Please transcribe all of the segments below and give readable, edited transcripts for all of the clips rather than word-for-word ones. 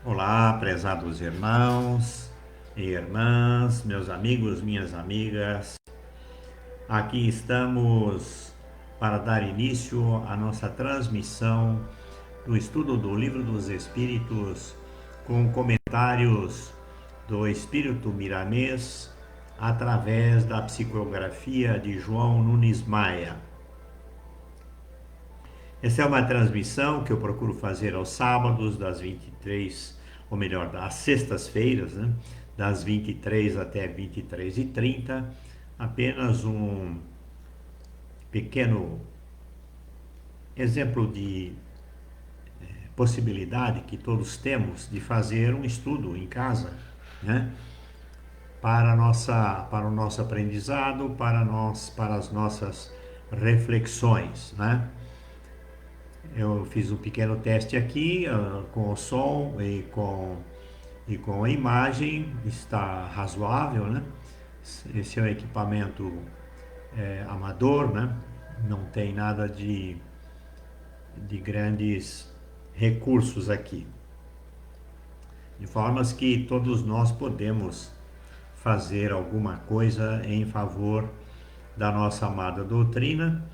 Olá, prezados irmãos e irmãs, meus amigos, minhas amigas. Aqui estamos para dar início à nossa transmissão do estudo do Livro dos Espíritos com comentários do Espírito Miramês através da psicografia de João Nunes Maia. Essa é uma transmissão que eu procuro fazer aos sábados, das 23, ou melhor, às sextas-feiras, né? Das 23 até 23h30. Apenas um pequeno exemplo de possibilidade que todos temos de fazer um estudo em casa, né? Para o nosso aprendizado, para as nossas reflexões, né? Eu fiz um pequeno teste aqui com o som e com a imagem, está razoável, né? Esse é um equipamento amador, né? Não tem nada de grandes recursos aqui. De formas que todos nós podemos fazer alguma coisa em favor da nossa amada doutrina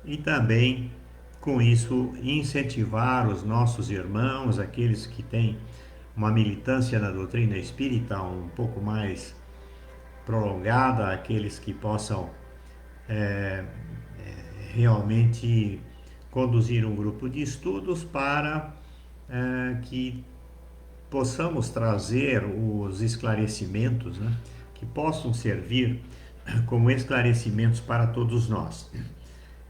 e também com isso incentivar os nossos irmãos, aqueles que têm uma militância na doutrina espírita um pouco mais prolongada, aqueles que possam é, realmente conduzir um grupo de estudos para que possamos trazer os esclarecimentos, né, que possam servir como esclarecimentos para todos nós.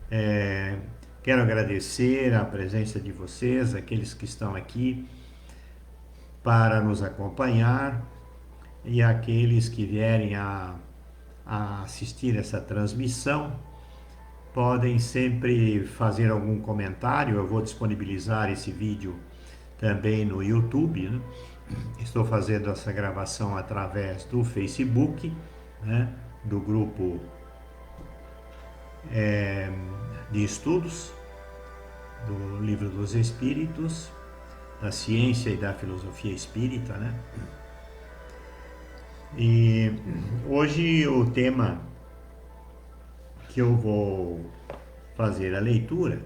É, Quero agradecer a presença de vocês, aqueles que estão aqui para nos acompanhar e aqueles que vierem a assistir essa transmissão. Podem sempre fazer algum comentário, eu vou disponibilizar esse vídeo também no YouTube, né? Estou fazendo essa gravação através do Facebook, né? Do grupo de estudos do Livro dos Espíritos, da ciência e da filosofia espírita, né? E hoje o tema que eu vou fazer a leitura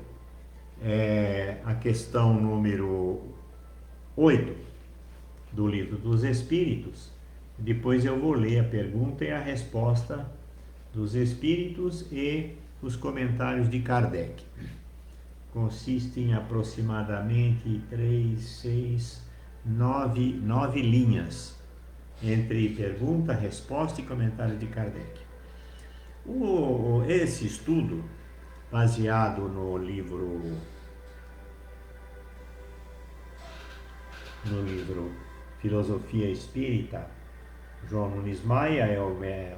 é a questão número 8 do Livro dos Espíritos. Depois eu vou ler a pergunta e a resposta dos Espíritos e os comentários de Kardec. Consiste em aproximadamente 3, 6, 9 linhas entre pergunta, resposta e comentário de Kardec. Esse estudo, baseado no livro Filosofia Espírita, João Nunes Maia é o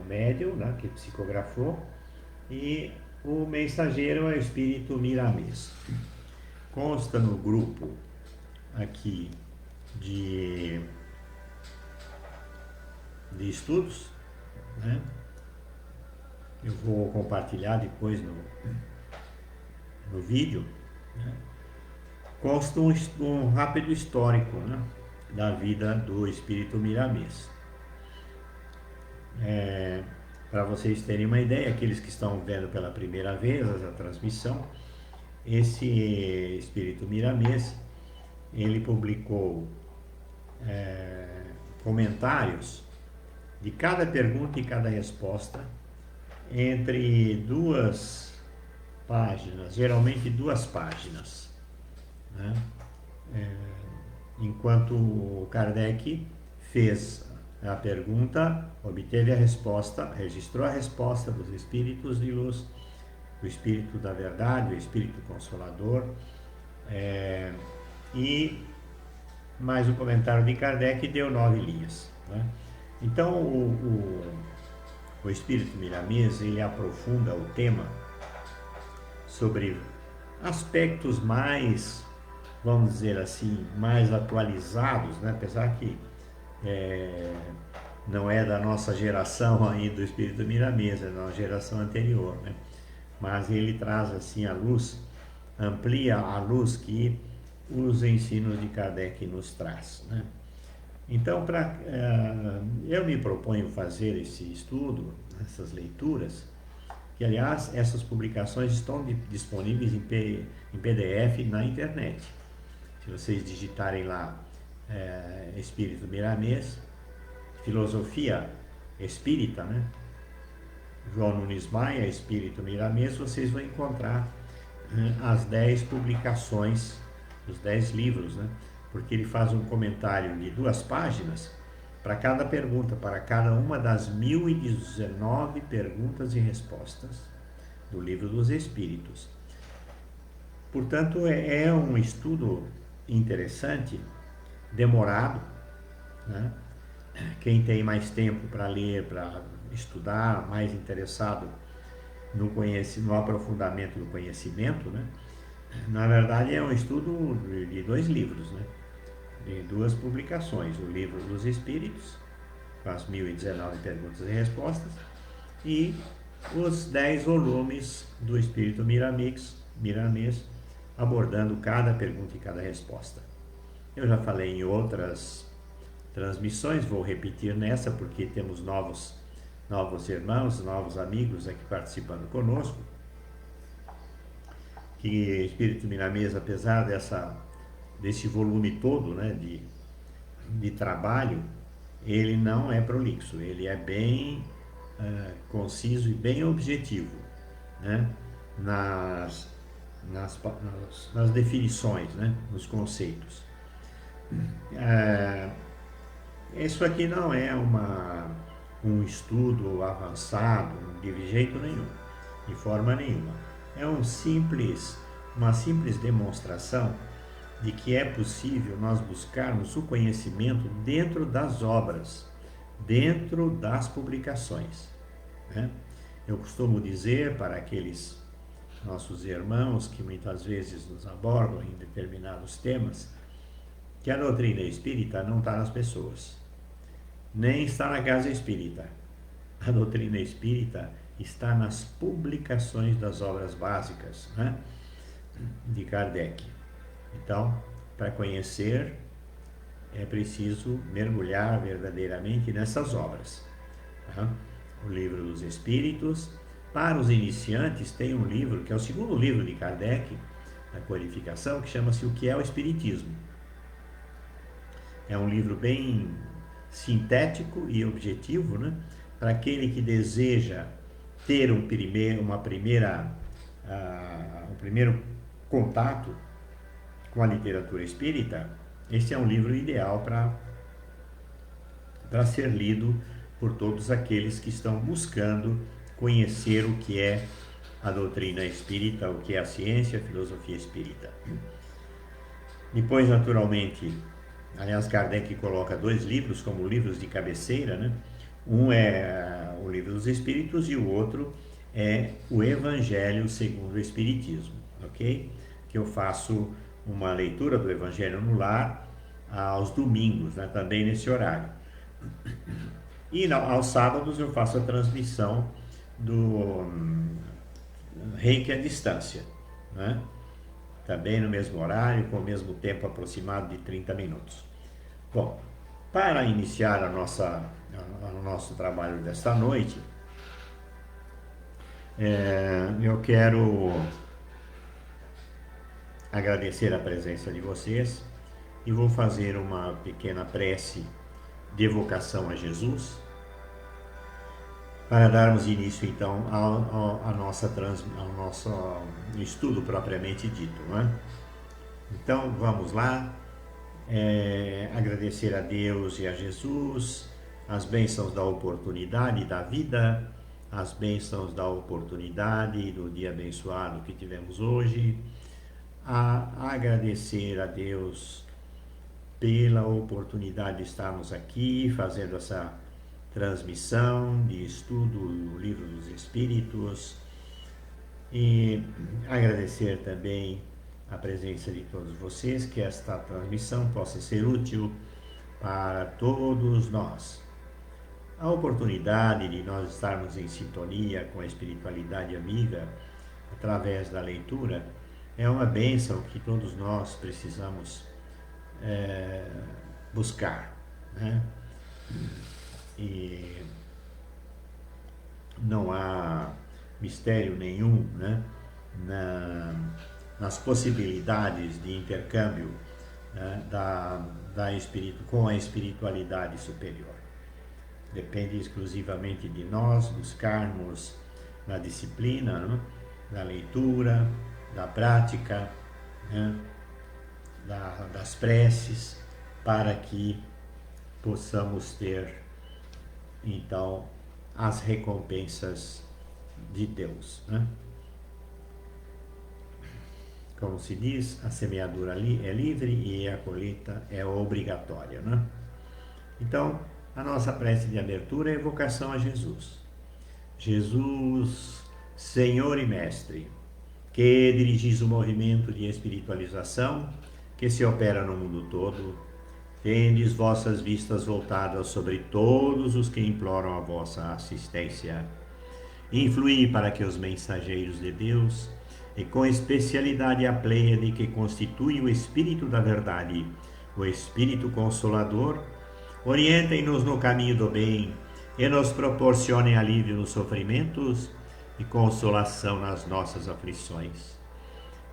médium, né, que psicografou, e o mensageiro é o Espírito Miramês. Consta no grupo aqui de estudos, né? Eu vou compartilhar depois no vídeo, né? Consta um rápido histórico, né, da vida do Espírito Miramês. Para vocês terem uma ideia, aqueles que estão vendo pela primeira vez a transmissão, esse Espírito Miramês, ele publicou comentários de cada pergunta e cada resposta entre 2 páginas, geralmente 2 páginas, né? Enquanto o Kardec fez a pergunta, obteve a resposta, registrou a resposta dos espíritos de luz, o Espírito da Verdade, o Espírito Consolador, e mais o comentário de Kardec deu 9 linhas, né? Então o Espírito Miramês, ele aprofunda o tema sobre aspectos mais, vamos dizer assim, mais atualizados, né? Apesar que não é da nossa geração ainda do Espírito Miramês, é da geração anterior, né? Mas ele traz assim a luz, amplia a luz que os ensinos de Kardec nos traz, né? Então, eu me proponho fazer esse estudo, essas leituras, que aliás essas publicações estão disponíveis em PDF na internet. Se vocês digitarem lá Espírito Miramês, Filosofia Espírita, né? João Nunes Maia, Espírito Miramês, vocês vão encontrar as 10 publicações, os 10 livros, né? Porque ele faz um comentário de 2 páginas para cada pergunta, para cada uma das 1019 perguntas e respostas do Livro dos Espíritos. Portanto, é um estudo interessante, demorado, né? Quem tem mais tempo para ler, para estudar, mais interessado no aprofundamento do conhecimento, né? Na verdade, é um estudo de 2 livros, né? De 2 publicações: o Livro dos Espíritos, com as 1019 perguntas e respostas, e os 10 volumes do Espírito Miramês, abordando cada pergunta e cada resposta. Eu já falei em outras transmissões, vou repetir nessa porque temos novos irmãos, novos amigos aqui participando conosco, que Espírito Miramês, apesar desse volume todo, né, de trabalho, ele não é prolixo, ele é bem conciso e bem objetivo, né, nas definições, né, nos conceitos. Isso aqui não é um estudo avançado de jeito nenhum, de forma nenhuma. É uma simples demonstração de que é possível nós buscarmos o conhecimento dentro das obras, dentro das publicações, né? Eu costumo dizer para aqueles nossos irmãos que muitas vezes nos abordam em determinados temas, que a doutrina espírita não está nas pessoas, nem está na casa espírita. A doutrina espírita está nas publicações das obras básicas, né, de Kardec. Então, para conhecer, é preciso mergulhar verdadeiramente nessas obras, tá? O Livro dos Espíritos. Para os iniciantes, tem um livro, que é o segundo livro de Kardec, da Codificação, que chama-se O que é o Espiritismo. É um livro bem sintético e objetivo, né? Para aquele que deseja ter um primeiro contato com a literatura espírita, este é um livro ideal para ser lido por todos aqueles que estão buscando conhecer o que é a doutrina espírita, o que é a ciência, a filosofia espírita. Depois, naturalmente, aliás, Kardec coloca 2 livros como livros de cabeceira, né? Um é o Livro dos Espíritos e o outro é o Evangelho segundo o Espiritismo, ok? Que eu faço uma leitura do Evangelho no Lar aos domingos, né? Também nesse horário. E aos sábados eu faço a transmissão do Reiki à distância, né? Também no mesmo horário, com o mesmo tempo aproximado de 30 minutos. Bom, para iniciar o nosso trabalho desta noite, eu quero agradecer a presença de vocês e vou fazer uma pequena prece de evocação a Jesus, para darmos início então ao nosso estudo propriamente dito, não é? Então vamos lá, agradecer a Deus e a Jesus as bênçãos da oportunidade da vida, as bênçãos da oportunidade do dia abençoado que tivemos hoje, agradecer a Deus pela oportunidade de estarmos aqui fazendo essa transmissão de estudo do Livro dos Espíritos, e agradecer também a presença de todos vocês, que esta transmissão possa ser útil para todos nós. A oportunidade de nós estarmos em sintonia com a espiritualidade amiga através da leitura é uma bênção que todos nós precisamos buscar, né? E não há mistério nenhum, né, nas possibilidades de intercâmbio, né, com a espiritualidade superior. Depende exclusivamente de nós buscarmos na disciplina, né, da leitura, da prática, né, das preces, para que possamos ter então as recompensas de Deus, né? Como se diz, a semeadura é livre e a colheita é obrigatória, né? Então, a nossa prece de abertura é evocação a Jesus. Jesus, Senhor e Mestre, que dirigis o movimento de espiritualização que se opera no mundo todo, tendes vossas vistas voltadas sobre todos os que imploram a vossa assistência. Influí para que os mensageiros de Deus, e com especialidade a pleiade que constitui o Espírito da Verdade, o Espírito Consolador, orientem-nos no caminho do bem e nos proporcionem alívio nos sofrimentos e consolação nas nossas aflições.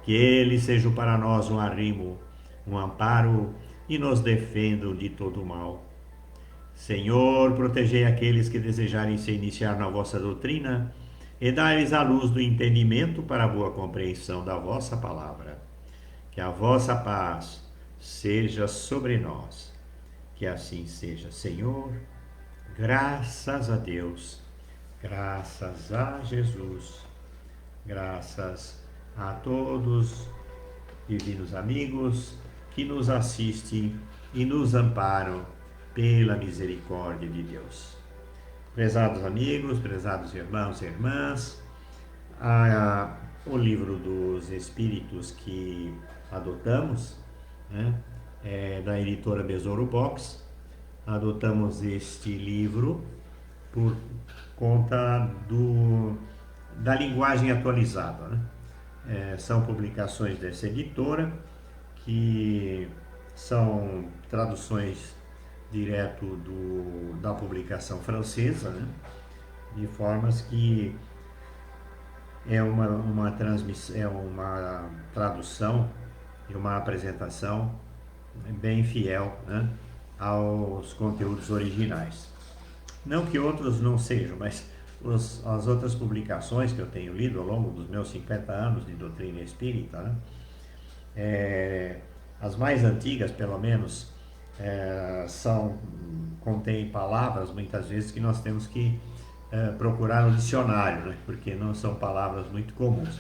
Que Ele seja para nós um arrimo, um amparo e nos defendam de todo o mal. Senhor, protegei aqueles que desejarem se iniciar na vossa doutrina e dai-lhes a luz do entendimento para a boa compreensão da vossa palavra. Que a vossa paz seja sobre nós. Que assim seja, Senhor. Graças a Deus, graças a Jesus, graças a todos, divinos amigos, que nos assistem e nos amparam pela misericórdia de Deus. Prezados amigos, prezados irmãos e irmãs, o livro dos Espíritos que adotamos, né, é da editora Besouro Box. Adotamos este livro por conta da linguagem atualizada, né? São publicações dessa editora que são traduções direto da publicação francesa, né? De formas que é uma tradução e uma apresentação bem fiel, né, aos conteúdos originais. Não que outros não sejam, mas as outras publicações que eu tenho lido ao longo dos meus 50 anos de doutrina espírita, né, as mais antigas, pelo menos, contêm palavras, muitas vezes, que nós temos que procurar no dicionário, né, porque não são palavras muito comuns.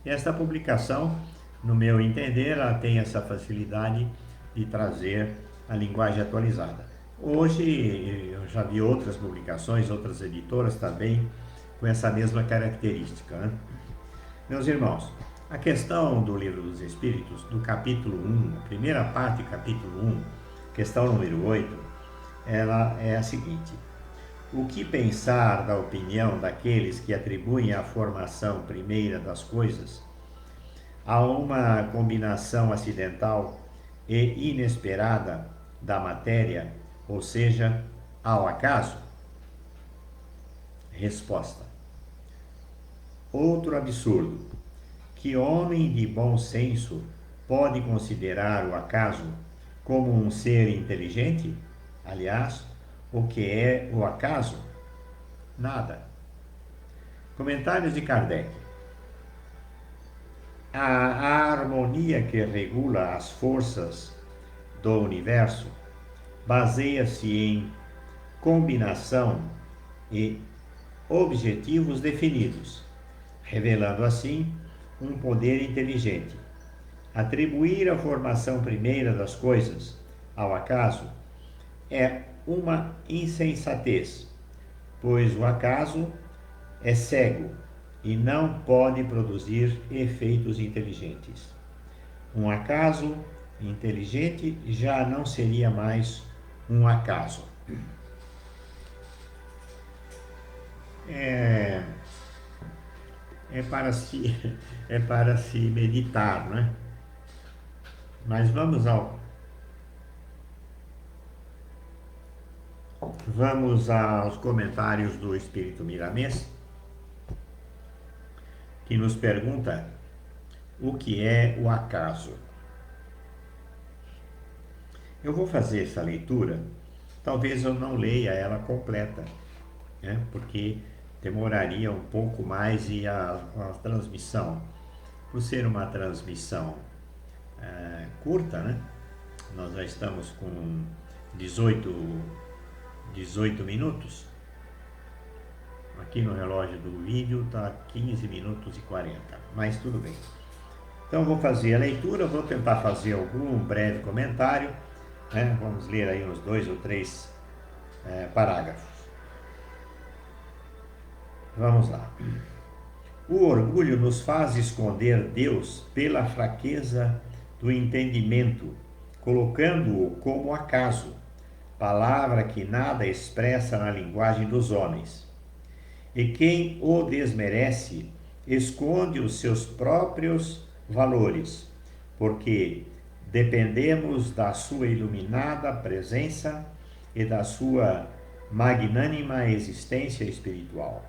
E esta publicação, no meu entender, ela tem essa facilidade de trazer a linguagem atualizada. Hoje eu já vi outras publicações, outras editoras também com essa mesma característica, né? Meus irmãos, a questão do Livro dos Espíritos, do capítulo 1, a primeira parte do capítulo 1, questão número 8, ela é a seguinte: o que pensar da opinião daqueles que atribuem a formação primeira das coisas a uma combinação acidental e inesperada da matéria, ou seja, ao acaso? Resposta: outro absurdo. Que homem de bom senso pode considerar o acaso como um ser inteligente? Aliás, o que é o acaso? Nada. Comentários de Kardec. A harmonia que regula as forças do universo baseia-se em combinação e objetivos definidos, revelando assim um poder inteligente. Atribuir a formação primeira das coisas ao acaso é uma insensatez, pois o acaso é cego e não pode produzir efeitos inteligentes. Um acaso inteligente já não seria mais um acaso. É, é para se é para se meditar, né? Mas vamos Vamos aos comentários do Espírito Miramês, que nos pergunta o que é o acaso. Eu vou fazer essa leitura, talvez eu não leia ela completa, né? Porque demoraria um pouco mais e a transmissão, por ser uma transmissão curta, né? Nós já estamos com 18 minutos. Aqui no relógio do vídeo está 15 minutos e 40, mas tudo bem. Então vou fazer a leitura, vou tentar fazer algum breve comentário, né? Vamos ler aí uns 2 ou 3 parágrafos. Vamos lá. O orgulho nos faz esconder Deus pela fraqueza do entendimento, colocando-o como acaso, palavra que nada expressa na linguagem dos homens. E quem o desmerece esconde os seus próprios valores, porque dependemos da sua iluminada presença e da sua magnânima existência espiritual.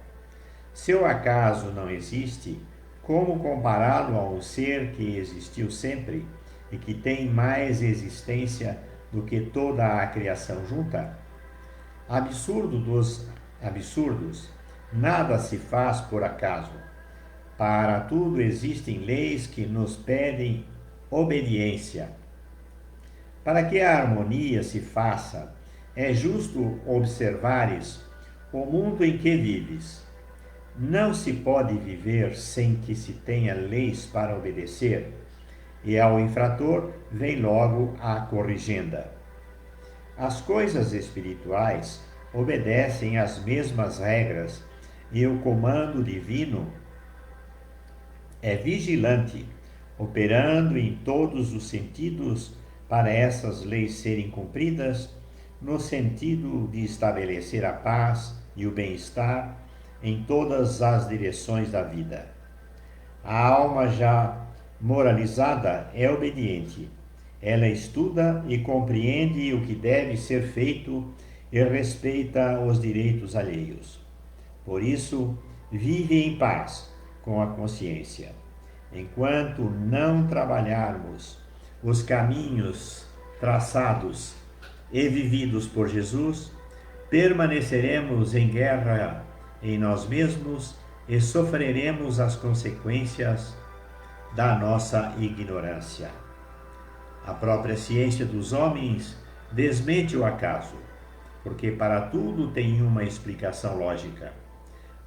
Se o acaso não existe, como compará-lo a um ser que existiu sempre e que tem mais existência do que toda a criação junta? Absurdo dos absurdos, nada se faz por acaso. Para tudo existem leis que nos pedem obediência. Para que a harmonia se faça, é justo observares o mundo em que vives. Não se pode viver sem que se tenha leis para obedecer, e ao infrator vem logo a corrigenda. As coisas espirituais obedecem às mesmas regras, e o comando divino é vigilante, operando em todos os sentidos para essas leis serem cumpridas, no sentido de estabelecer a paz e o bem-estar em todas as direções da vida. A alma já moralizada é obediente. Ela estuda e compreende o que deve ser feito e respeita os direitos alheios. Por isso, vive em paz com a consciência. Enquanto não trabalharmos os caminhos traçados e vividos por Jesus, permaneceremos em guerra em nós mesmos e sofreremos as consequências da nossa ignorância. A própria ciência dos homens desmente o acaso, porque para tudo tem uma explicação lógica.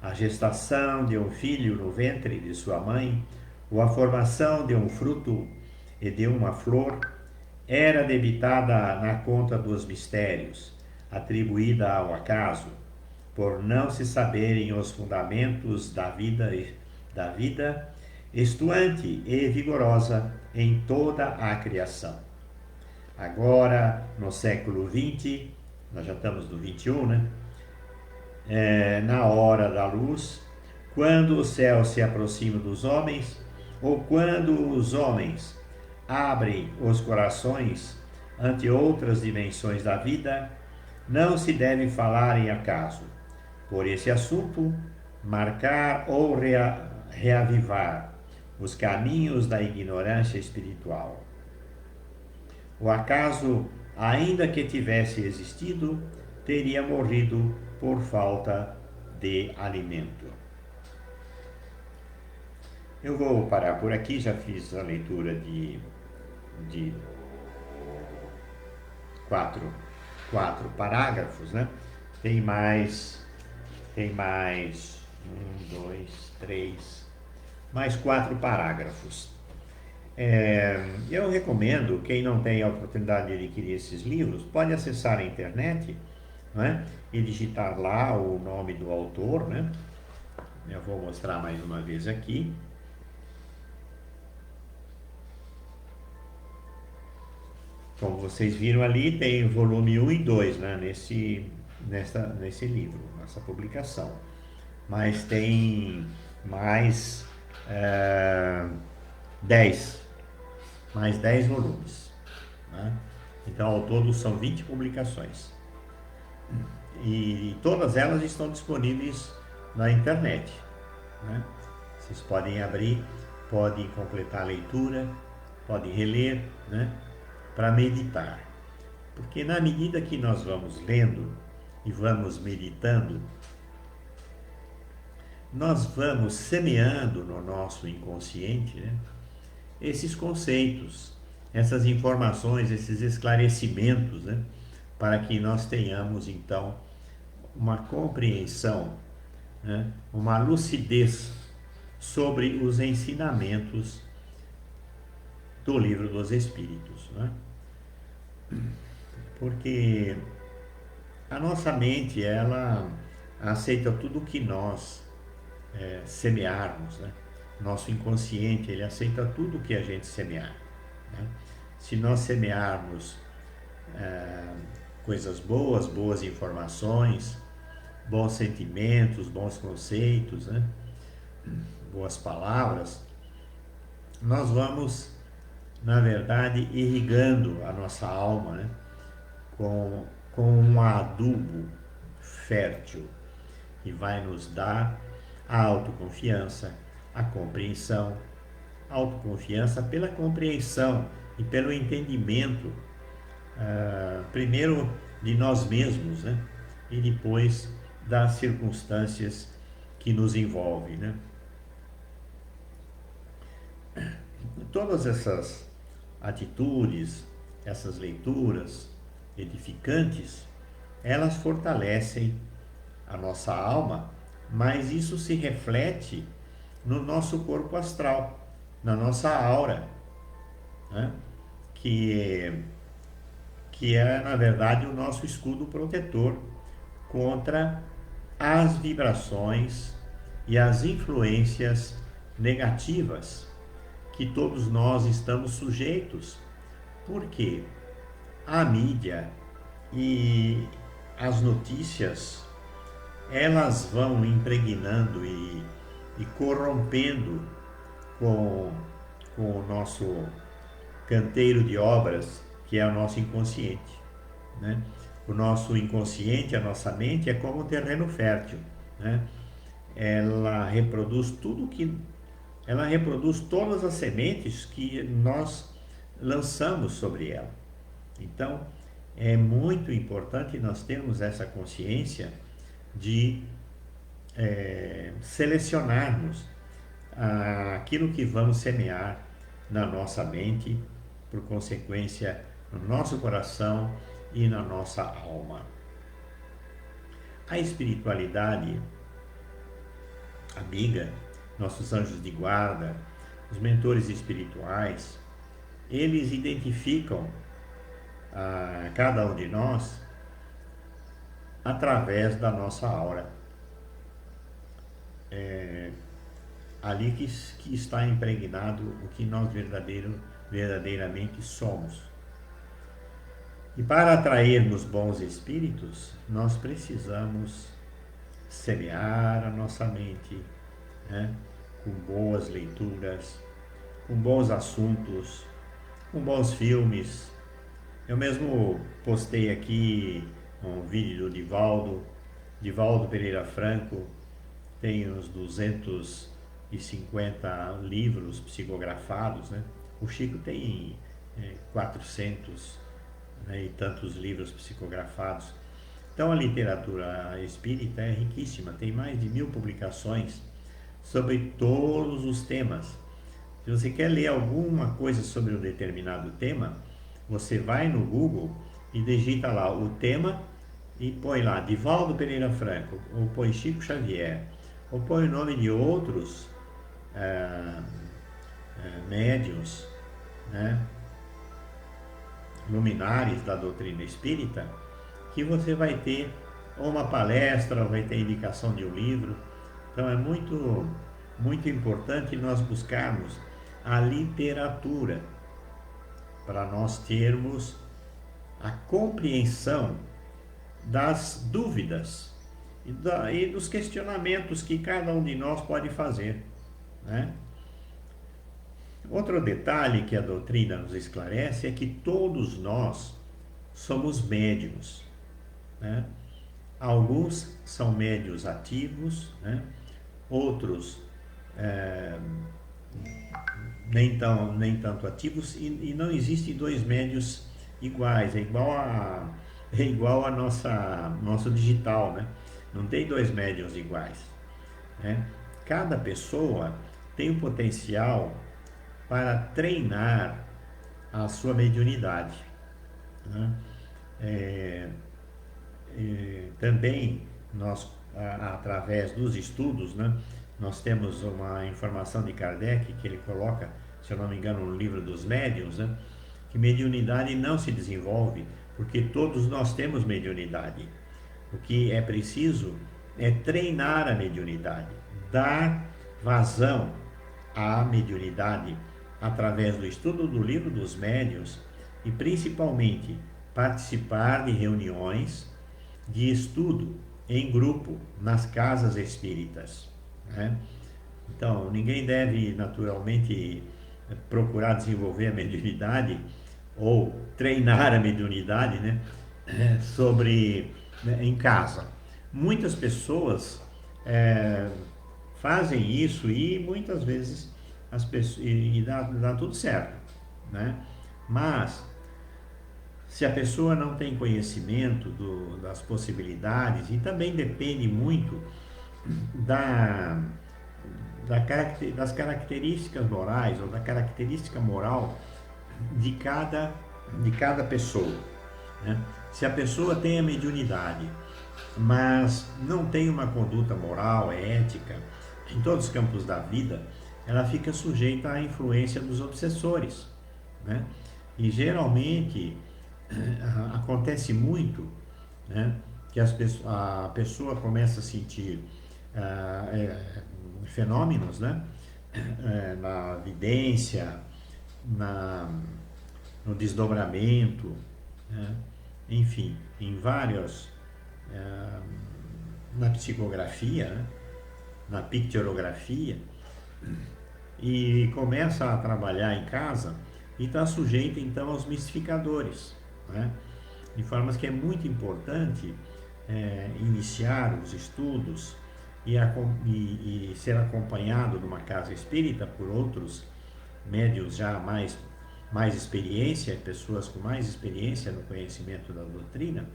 A gestação de um filho no ventre de sua mãe, ou a formação de um fruto e de uma flor, era debitada na conta dos mistérios, atribuída ao acaso, por não se saberem os fundamentos da vida estuante e vigorosa em toda a criação. Agora, no século XX, nós já estamos no XXI, né? Na hora da luz, quando o céu se aproxima dos homens, ou quando os homens abrem os corações ante outras dimensões da vida, não se deve falar em acaso. Por esse assunto, marcar ou reavivar os caminhos da ignorância espiritual. O acaso, ainda que tivesse existido, teria morrido por falta de alimento. Eu vou parar por aqui, já fiz a leitura de quatro parágrafos, né? Tem mais 4 parágrafos. Eu recomendo, quem não tem a oportunidade de adquirir esses livros, pode acessar a internet, né, e digitar lá o nome do autor, né? Eu vou mostrar mais uma vez aqui. Como vocês viram ali, tem volume 1 e 2, né, nesse livro, nessa publicação. Mas tem mais 10 volumes, né? Então, ao todo, são 20 publicações. e todas elas estão disponíveis na internet, né? Vocês podem abrir, podem completar a leitura, podem reler, né? Para meditar. Porque na medida que nós vamos lendo e vamos meditando, nós vamos semeando no nosso inconsciente, né, esses conceitos, essas informações, esses esclarecimentos, né, para que nós tenhamos então uma compreensão, né, uma lucidez sobre os ensinamentos do Livro dos Espíritos, né? Porque a nossa mente, ela aceita tudo que nós semearmos, né? Nosso inconsciente, ele aceita tudo que a gente semear, né? Se nós semearmos coisas boas, boas informações, bons sentimentos, bons conceitos, né? Boas palavras, nós vamos, na verdade, irrigando a nossa alma, né? Com um adubo fértil que vai nos dar a autoconfiança, a compreensão, a autoconfiança pela compreensão e pelo entendimento, primeiro de nós mesmos, né? E depois das circunstâncias que nos envolvem, né? Todas essas atitudes, essas leituras edificantes, elas fortalecem a nossa alma, mas isso se reflete no nosso corpo astral, na nossa aura, né? que, que é, na verdade, o nosso escudo protetor contra as vibrações e as influências negativas que todos nós estamos sujeitos, porque a mídia e as notícias, elas vão impregnando e corrompendo com, com o nosso canteiro de obras, que é o nosso inconsciente, né? O nosso inconsciente, a nossa mente, é como um terreno fértil, né? Ela reproduz tudo que... Ela reproduz todas as sementes que nós lançamos sobre ela. Então, é muito importante nós termos essa consciência de selecionarmos aquilo que vamos semear na nossa mente, por consequência, no nosso coração e na nossa alma. A espiritualidade amiga, nossos anjos de guarda, os mentores espirituais, eles identificam a cada um de nós através da nossa aura. Ali que está impregnado o que nós verdadeiramente somos. E para atrairmos bons espíritos, nós precisamos semear a nossa mente, né? Com boas leituras, com bons assuntos, com bons filmes. Eu mesmo postei aqui um vídeo do Divaldo Pereira Franco, tem uns 250 livros psicografados, né? O Chico tem 400, né, e tantos livros psicografados. Então a literatura espírita é riquíssima, tem mais de 1000 publicações sobre todos os temas. Se você quer ler alguma coisa sobre um determinado tema, você vai no Google e digita lá o tema e põe lá Divaldo Pereira Franco, ou põe Chico Xavier, ou põe o nome de outros médiuns, né, luminares da doutrina espírita, que você vai ter uma palestra, vai ter indicação de um livro. Então é muito, muito importante nós buscarmos a literatura para nós termos a compreensão das dúvidas e dos questionamentos que cada um de nós pode fazer, né? Outro detalhe que a doutrina nos esclarece é que todos nós somos médiuns, né? Alguns são médios ativos, né? Outros nem tanto ativos, e não existem dois médios iguais, é igual a nosso digital, né? Não tem dois médios iguais, né? Cada pessoa tem o potencial para treinar a sua mediunidade, né? É, também nós, através dos estudos, né, nós temos uma informação de Kardec que ele coloca, se eu não me engano, no livro dos médiuns, né, que mediunidade não se desenvolve porque todos nós temos mediunidade. O que é preciso é treinar a mediunidade, dar vazão à mediunidade através do estudo do livro dos médiuns e principalmente participar de reuniões de estudo em grupo nas casas espíritas, né? Então, ninguém deve naturalmente procurar desenvolver a mediunidade ou treinar a mediunidade, né? Em casa. Muitas pessoas é, fazem isso e muitas vezes as pessoas, e dá tudo certo, né? Mas se a pessoa não tem conhecimento das possibilidades, e também depende muito da, das características morais ou da característica moral de cada pessoa, né? Se a pessoa tem a mediunidade, mas não tem uma conduta moral, ética, em todos os campos da vida, ela fica sujeita à influência dos obsessores, né? E geralmente acontece muito, né, que a pessoa começa a sentir fenômenos, né, na vidência, na, no desdobramento, né, enfim, em vários, eh, na psicografia, né, na pictografia, e começa a trabalhar em casa e está sujeito então aos mistificadores, né? De formas que é muito importante iniciar os estudos e ser acompanhado numa casa espírita por outros médios já mais experiência, pessoas com mais experiência no conhecimento da doutrina.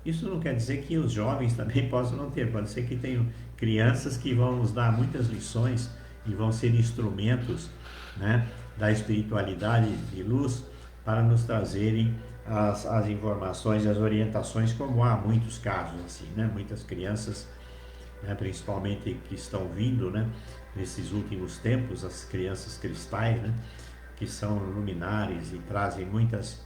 Isso não quer dizer que os jovens também possam não ter, pode ser que tenham crianças que vão nos dar muitas lições e vão ser instrumentos, né, da espiritualidade de luz para nos trazerem as informações e as orientações, como há muitos casos assim, né? Muitas crianças, né, principalmente que estão vindo, né, nesses últimos tempos, as crianças cristais, né, que são luminares e trazem muitas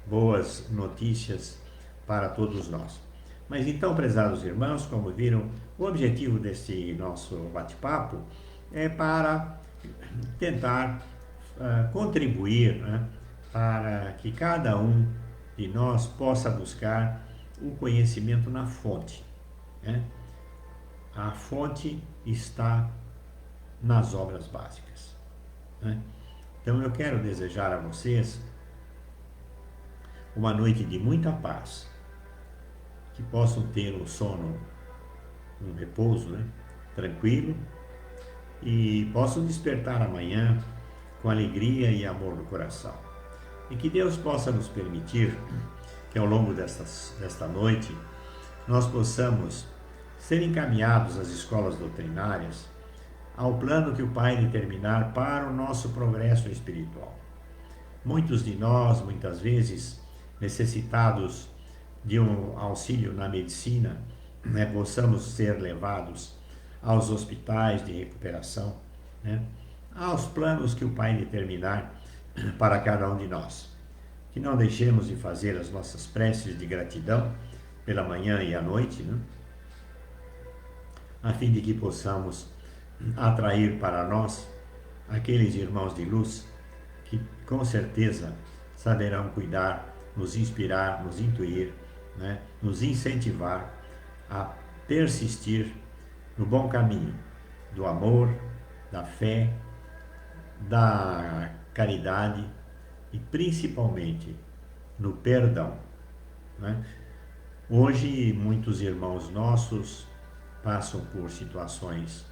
boas notícias para todos nós. Mas então, prezados irmãos, como viram, o objetivo desse nosso bate-papo é para tentar contribuir, né, para que cada um de nós possa buscar o conhecimento na fonte, né? A fonte está nas obras básicas, né? Então eu quero desejar a vocês uma noite de muita paz, que possam ter um sono, um repouso, né, tranquilo, e possam despertar amanhã com alegria e amor no coração. E que Deus possa nos permitir que ao longo desta noite nós possamos ser encaminhados às escolas doutrinárias, ao plano que o Pai determinar para o nosso progresso espiritual. Muitos de nós, muitas vezes, necessitados de um auxílio na medicina, né, possamos ser levados aos hospitais de recuperação, né, aos planos que o Pai determinar para cada um de nós. Que não deixemos de fazer as nossas preces de gratidão pela manhã e à noite, né, a fim de que possamos atrair para nós aqueles irmãos de luz que com certeza saberão cuidar, nos inspirar, nos intuir, né, nos incentivar a persistir no bom caminho do amor, da fé, da caridade e principalmente no perdão, né? Hoje, muitos irmãos nossos passam por situações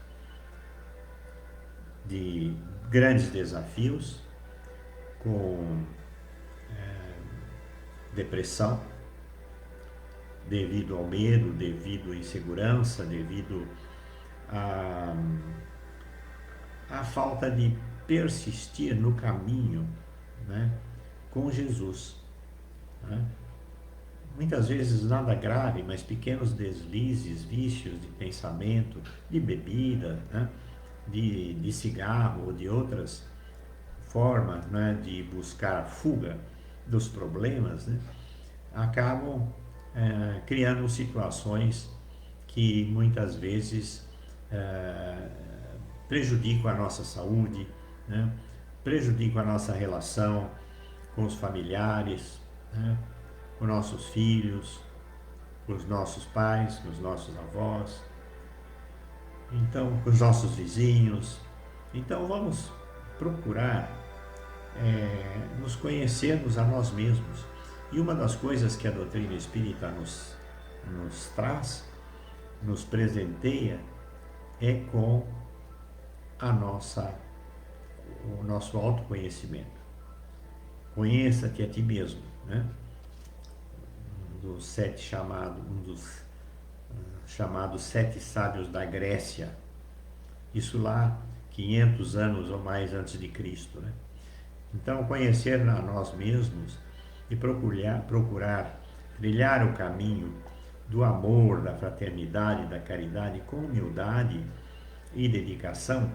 de grandes desafios, com depressão, devido ao medo, devido à insegurança, devido à, à falta de persistir no caminho, né, com Jesus. Né? Muitas vezes nada grave, mas pequenos deslizes, vícios de pensamento, de bebida, né, de cigarro ou de outras formas, né, de buscar fuga dos problemas, né, acabam criando situações que muitas vezes prejudicam a nossa saúde, né, prejudicam a nossa relação com os familiares, né, com nossos filhos, com os nossos pais, com os nossos avós, então com os nossos vizinhos. Então vamos procurar nos conhecermos a nós mesmos. E uma das coisas que a doutrina espírita nos traz, nos presenteia, é com o nosso autoconhecimento. Conheça-te a ti mesmo, né? Um dos chamados sete sábios da Grécia. Isso lá 500 anos ou mais antes de Cristo, né? Então, conhecer a nós mesmos e procurar trilhar o caminho do amor, da fraternidade, da caridade com humildade e dedicação,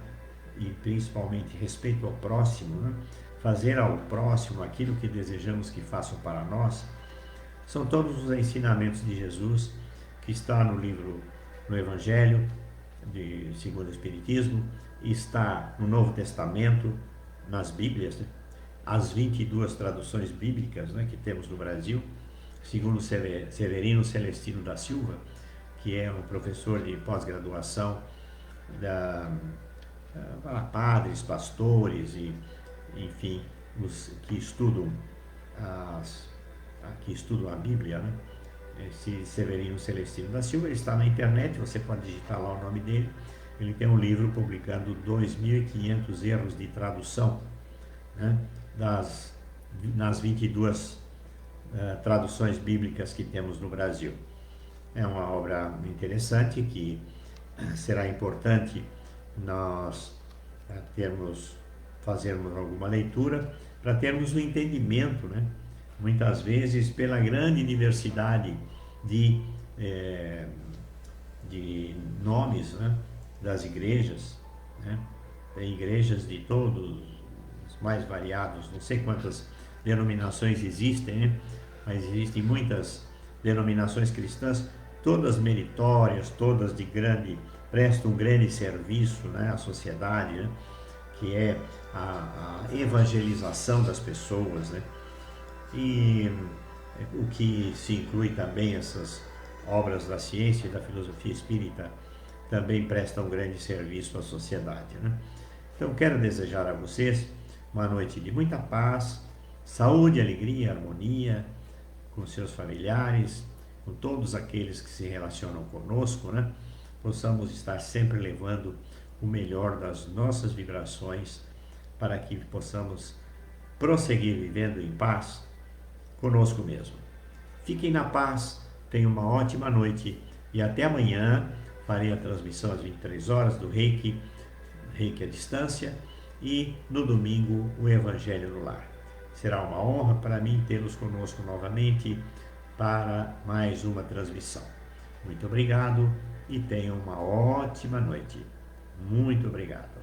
e principalmente respeito ao próximo, né? Fazer ao próximo aquilo que desejamos que façam para nós, são todos os ensinamentos de Jesus que está no Evangelho segundo o Espiritismo, está no Novo Testamento, nas Bíblias, né? As 22 traduções bíblicas, né, que temos no Brasil, segundo Severino Celestino da Silva, que é um professor de pós-graduação para padres, pastores e, enfim, os que estudam a Bíblia, né? Esse Severino Celestino da Silva, ele está na internet, você pode digitar lá o nome dele. Ele tem um livro publicando 2.500 erros de tradução, né, nas 22 traduções bíblicas que temos no Brasil. É uma obra interessante que será importante nós fazermos alguma leitura para termos um entendimento, né? Muitas vezes pela grande diversidade de nomes, né, das igrejas, né? Tem igrejas de todos os mais variados, não sei quantas denominações existem, né? Mas existem muitas denominações cristãs, todas meritórias, todas prestam um grande serviço, né, à sociedade, né? Que é a evangelização das pessoas, né? E o que se inclui também essas obras da ciência e da filosofia espírita também prestam um grande serviço à sociedade, né? Então quero desejar a vocês uma noite de muita paz, saúde, alegria, harmonia com seus familiares, com todos aqueles que se relacionam conosco, né? Possamos estar sempre levando o melhor das nossas vibrações para que possamos prosseguir vivendo em paz conosco mesmo. Fiquem na paz, tenham uma ótima noite e até amanhã. Farei a transmissão às 23 horas do Reiki à distância, e no domingo o Evangelho no Lar. Será uma honra para mim tê-los conosco novamente para mais uma transmissão. Muito obrigado e tenham uma ótima noite. Muito obrigado.